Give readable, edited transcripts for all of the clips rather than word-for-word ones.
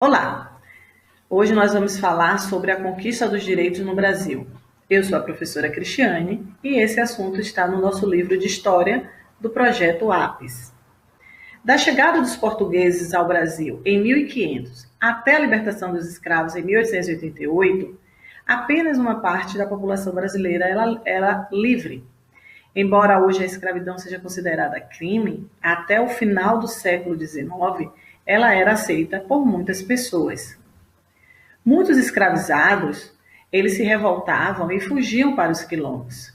Olá! Hoje nós vamos falar sobre a conquista dos direitos no Brasil. Eu sou a professora Cristiane e esse assunto está no nosso livro de História do projeto APES. Da chegada dos portugueses ao Brasil em 1500 até a libertação dos escravos em 1888, apenas uma parte da população brasileira era livre. Embora hoje a escravidão seja considerada crime, até o final do século XIX ela era aceita por muitas pessoas. Muitos escravizados, eles se revoltavam e fugiam para os quilombos.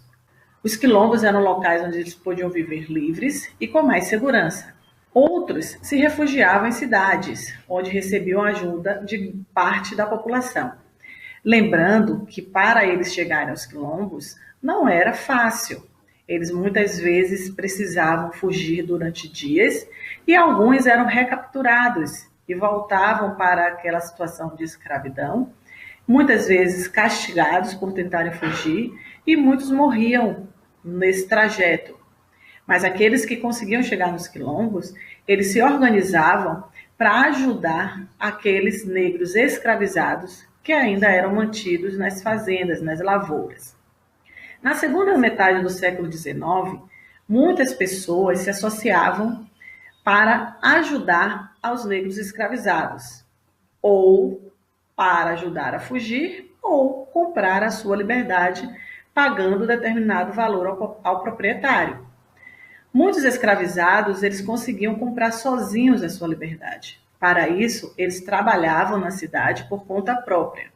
Os quilombos eram locais onde eles podiam viver livres e com mais segurança. Outros se refugiavam em cidades, onde recebiam ajuda de parte da população. Lembrando que para eles chegarem aos quilombos não era fácil. Eles muitas vezes precisavam fugir durante dias e alguns eram recapturados e voltavam para aquela situação de escravidão, muitas vezes castigados por tentarem fugir e muitos morriam nesse trajeto. Mas aqueles que conseguiam chegar nos quilombos, eles se organizavam para ajudar aqueles negros escravizados que ainda eram mantidos nas fazendas, nas lavouras. Na segunda metade do século XIX, muitas pessoas se associavam para ajudar aos negros escravizados, ou para ajudar a fugir, ou comprar a sua liberdade, pagando determinado valor ao proprietário. Muitos escravizados, eles conseguiam comprar sozinhos a sua liberdade. Para isso, eles trabalhavam na cidade por conta própria.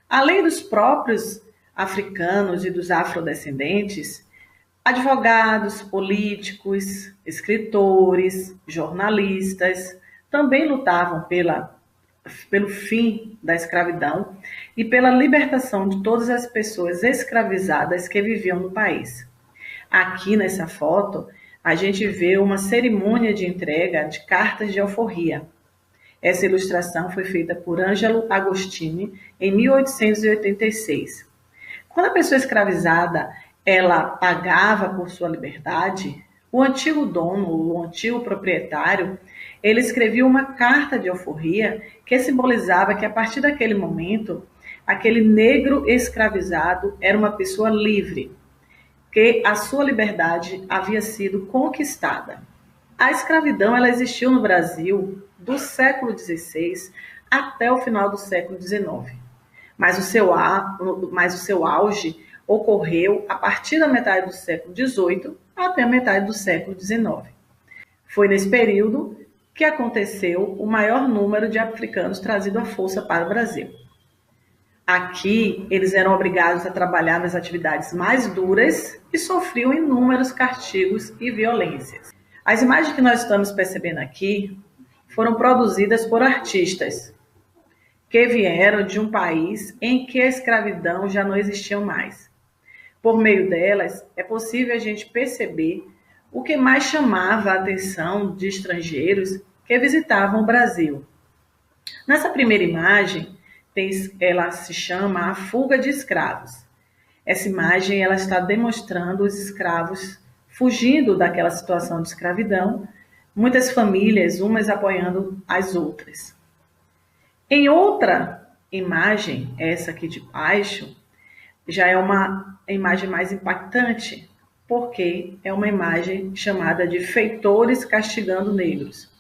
Além dos próprios africanos e dos afrodescendentes, advogados, políticos, escritores, jornalistas também lutavam pelo fim da escravidão e pela libertação de todas as pessoas escravizadas que viviam no país. Aqui nessa foto, a gente vê uma cerimônia de entrega de cartas de alforria. Essa ilustração foi feita por Ângelo Agostini em 1886. Quando a pessoa escravizada ela pagava por sua liberdade, o antigo dono, o antigo proprietário, ele escrevia uma carta de alforria que simbolizava que a partir daquele momento, aquele negro escravizado era uma pessoa livre, que a sua liberdade havia sido conquistada. A escravidão ela existiu no Brasil do século XVI até o final do século XIX. Mas o seu auge ocorreu a partir da metade do século XVIII até a metade do século XIX. Foi nesse período que aconteceu o maior número de africanos trazidos à força para o Brasil. Aqui, eles eram obrigados a trabalhar nas atividades mais duras e sofriam inúmeros castigos e violências. As imagens que nós estamos percebendo aqui foram produzidas por artistas que vieram de um país em que a escravidão já não existia mais. Por meio delas, é possível a gente perceber o que mais chamava a atenção de estrangeiros que visitavam o Brasil. Nessa primeira imagem, ela se chama A Fuga de Escravos. Essa imagem ela está demonstrando os escravos fugindo daquela situação de escravidão, muitas famílias, umas apoiando as outras. Em outra imagem, essa aqui de baixo, já é uma imagem mais impactante, porque é uma imagem chamada de feitores castigando negros.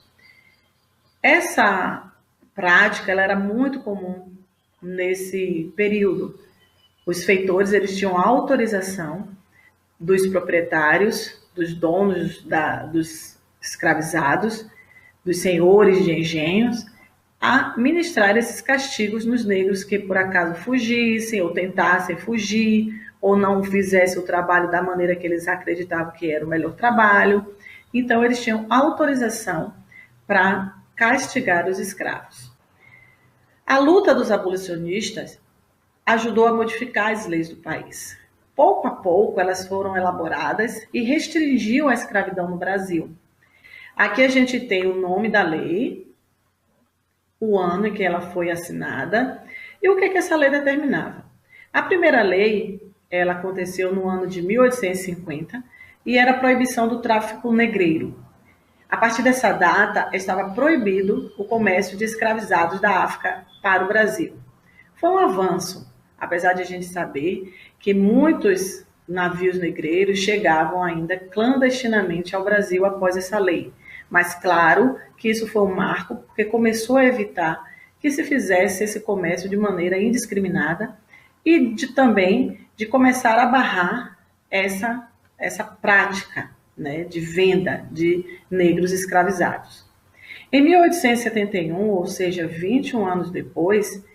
Essa prática ela era muito comum nesse período. Os feitores eles tinham autorização dos proprietários, dos donos dos escravizados, dos senhores de engenhos, a ministrar esses castigos nos negros que por acaso fugissem ou tentassem fugir ou não fizessem o trabalho da maneira que eles acreditavam que era o melhor trabalho. Então, eles tinham autorização para castigar os escravos. A luta dos abolicionistas ajudou a modificar as leis do país. Pouco a pouco, elas foram elaboradas e restringiam a escravidão no Brasil. Aqui a gente tem o nome da lei, o ano em que ela foi assinada e o que essa lei determinava. A primeira lei, ela aconteceu no ano de 1850 e era a proibição do tráfico negreiro. A partir dessa data, estava proibido o comércio de escravizados da África para o Brasil. Foi um avanço, apesar de a gente saber que muitos navios negreiros chegavam ainda clandestinamente ao Brasil após essa lei. Mas claro que isso foi um marco, porque começou a evitar que se fizesse esse comércio de maneira indiscriminada e também de começar a barrar essa prática, né, de venda de negros escravizados. Em 1871, ou seja, 21 anos depois,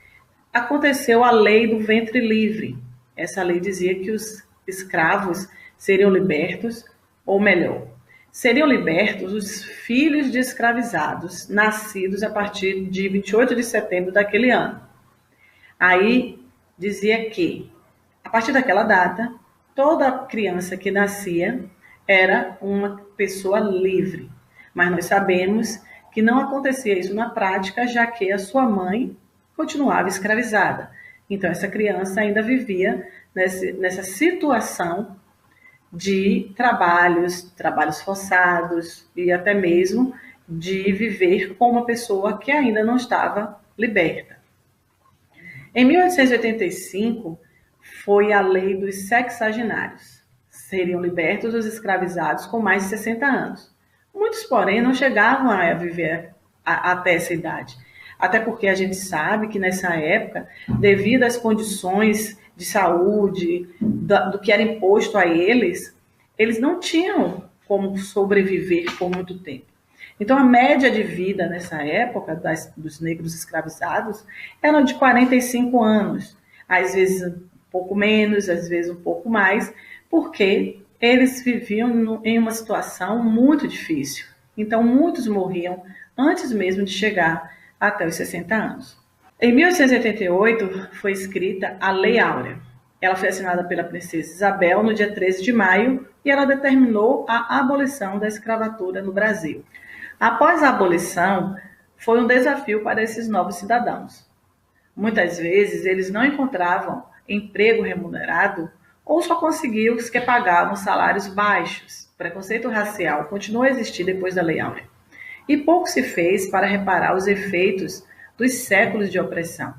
aconteceu a lei do ventre livre. Essa lei dizia que os escravos seriam libertos, ou melhor, seriam libertos os filhos de escravizados nascidos a partir de 28 de setembro daquele ano. Aí dizia que, a partir daquela data, toda criança que nascia era uma pessoa livre. Mas nós sabemos que não acontecia isso na prática, já que a sua mãe continuava escravizada. Então, essa criança ainda vivia nessa situação de trabalhos forçados e até mesmo de viver com uma pessoa que ainda não estava liberta. Em 1885, foi a lei dos sexagenários. Seriam libertos os escravizados com mais de 60 anos. Muitos, porém, não chegavam a viver até essa idade. Até porque a gente sabe que nessa época, devido às condições de saúde, do que era imposto a eles, eles não tinham como sobreviver por muito tempo. Então, a média de vida nessa época dos negros escravizados era de 45 anos, às vezes um pouco menos, às vezes um pouco mais, porque eles viviam em uma situação muito difícil. Então, muitos morriam antes mesmo de chegar até os 60 anos. Em 1888, foi escrita a Lei Áurea. Ela foi assinada pela princesa Isabel no dia 13 de maio e ela determinou a abolição da escravatura no Brasil. Após a abolição, foi um desafio para esses novos cidadãos. Muitas vezes, eles não encontravam emprego remunerado ou só conseguiam os que pagavam salários baixos. O preconceito racial continuou a existir depois da Lei Áurea. E pouco se fez para reparar os efeitos dos séculos de opressão.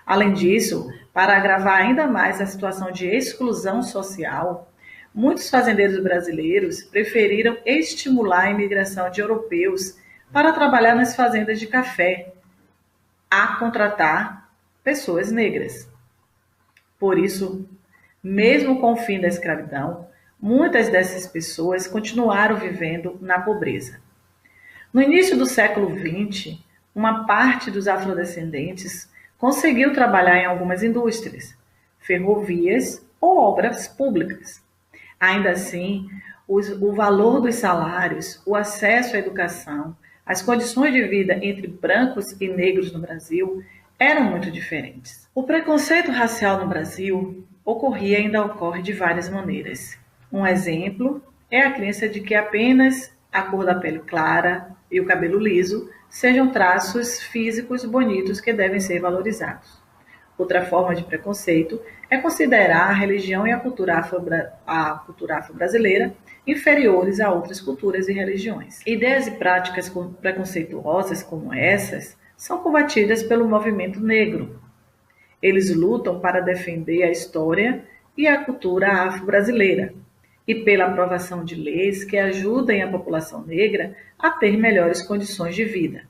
Além disso, para agravar ainda mais a situação de exclusão social, muitos fazendeiros brasileiros preferiram estimular a imigração de europeus para trabalhar nas fazendas de café, a contratar pessoas negras. Por isso, mesmo com o fim da escravidão, muitas dessas pessoas continuaram vivendo na pobreza. No início do século XX, uma parte dos afrodescendentes conseguiu trabalhar em algumas indústrias, ferrovias ou obras públicas. Ainda assim, o valor dos salários, o acesso à educação, as condições de vida entre brancos e negros no Brasil eram muito diferentes. O preconceito racial no Brasil ocorria e ainda ocorre de várias maneiras. Um exemplo é a crença de que apenas a cor da pele clara e o cabelo liso sejam traços físicos bonitos que devem ser valorizados. Outra forma de preconceito é considerar a religião e a cultura afro-brasileira inferiores a outras culturas e religiões. Ideias e práticas preconceituosas como essas são combatidas pelo movimento negro. Eles lutam para defender a história e a cultura afro-brasileira e pela aprovação de leis que ajudem a população negra a ter melhores condições de vida.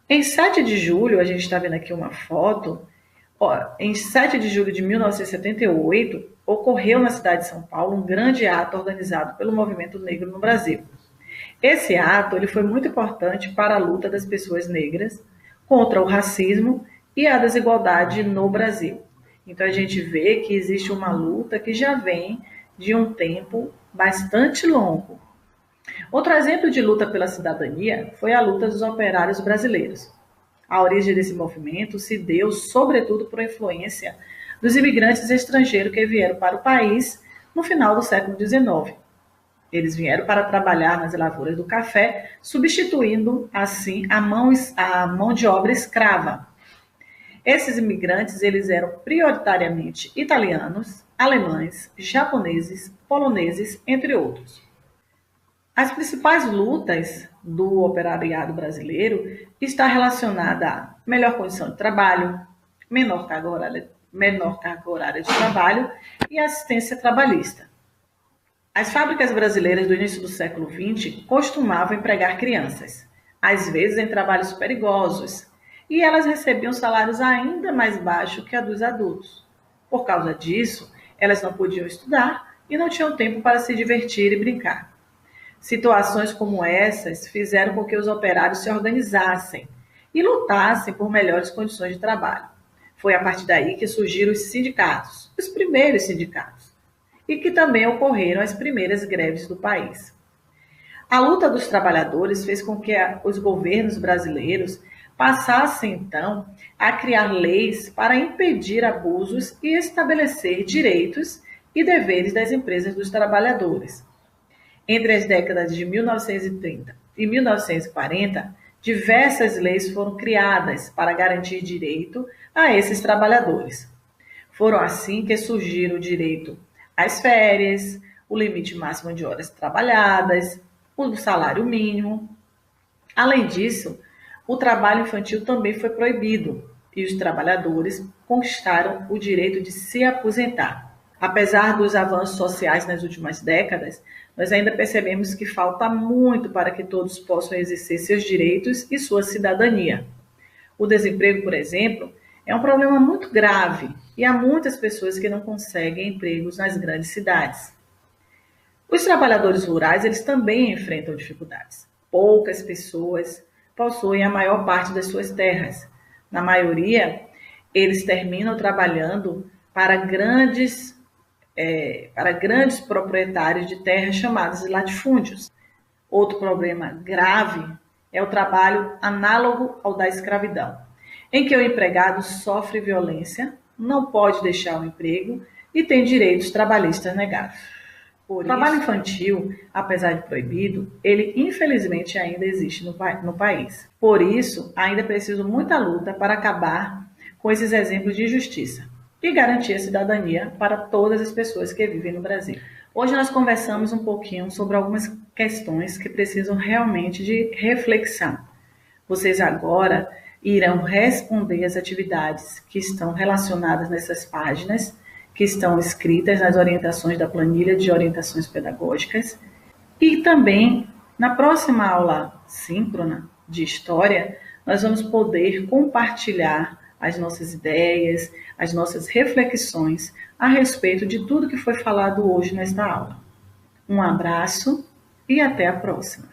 Em 7 de julho, a gente está vendo aqui uma foto, em 7 de julho de 1978, ocorreu na cidade de São Paulo um grande ato organizado pelo movimento negro no Brasil. Esse ato ele foi muito importante para a luta das pessoas negras contra o racismo e a desigualdade no Brasil. Então a gente vê que existe uma luta que já vem de um tempo bastante longo. Outro exemplo de luta pela cidadania foi a luta dos operários brasileiros. A origem desse movimento se deu, sobretudo, por influência dos imigrantes estrangeiros que vieram para o país no final do século XIX. Eles vieram para trabalhar nas lavouras do café, substituindo, assim, a mão de obra escrava. Esses imigrantes eles eram prioritariamente italianos, alemães, japoneses, poloneses, entre outros. As principais lutas do operariado brasileiro estão relacionadas a melhor condição de trabalho, menor carga horária de trabalho e assistência trabalhista. As fábricas brasileiras do início do século XX costumavam empregar crianças, às vezes em trabalhos perigosos, e elas recebiam salários ainda mais baixos que a dos adultos. Por causa disso, elas não podiam estudar e não tinham tempo para se divertir e brincar. Situações como essas fizeram com que os operários se organizassem e lutassem por melhores condições de trabalho. Foi a partir daí que surgiram os sindicatos, os primeiros sindicatos, e que também ocorreram as primeiras greves do país. A luta dos trabalhadores fez com que os governos brasileiros passassem, então, a criar leis para impedir abusos e estabelecer direitos e deveres das empresas dos trabalhadores. Entre as décadas de 1930 e 1940, diversas leis foram criadas para garantir direito a esses trabalhadores. Foram assim que surgiram o direito às férias, o limite máximo de horas trabalhadas, o salário mínimo. Além disso, o trabalho infantil também foi proibido e os trabalhadores conquistaram o direito de se aposentar. Apesar dos avanços sociais nas últimas décadas, nós ainda percebemos que falta muito para que todos possam exercer seus direitos e sua cidadania. O desemprego, por exemplo, é um problema muito grave e há muitas pessoas que não conseguem empregos nas grandes cidades. Os trabalhadores rurais, eles também enfrentam dificuldades. Poucas pessoas possuem a maior parte das suas terras. Na maioria, eles terminam trabalhando para grandes proprietários de terras chamados latifúndios. Outro problema grave é o trabalho análogo ao da escravidão, em que o empregado sofre violência, não pode deixar o emprego e tem direitos trabalhistas negados. O trabalho infantil, apesar de proibido, ele infelizmente ainda existe no país. Por isso, ainda é preciso muita luta para acabar com esses exemplos de injustiça e garantir a cidadania para todas as pessoas que vivem no Brasil. Hoje nós conversamos um pouquinho sobre algumas questões que precisam realmente de reflexão. Vocês agora irão responder as atividades que estão relacionadas nessas páginas, que estão escritas nas orientações da planilha de orientações pedagógicas, e também na próxima aula síncrona de história, nós vamos poder compartilhar as nossas ideias, as nossas reflexões a respeito de tudo que foi falado hoje nesta aula. Um abraço e até a próxima.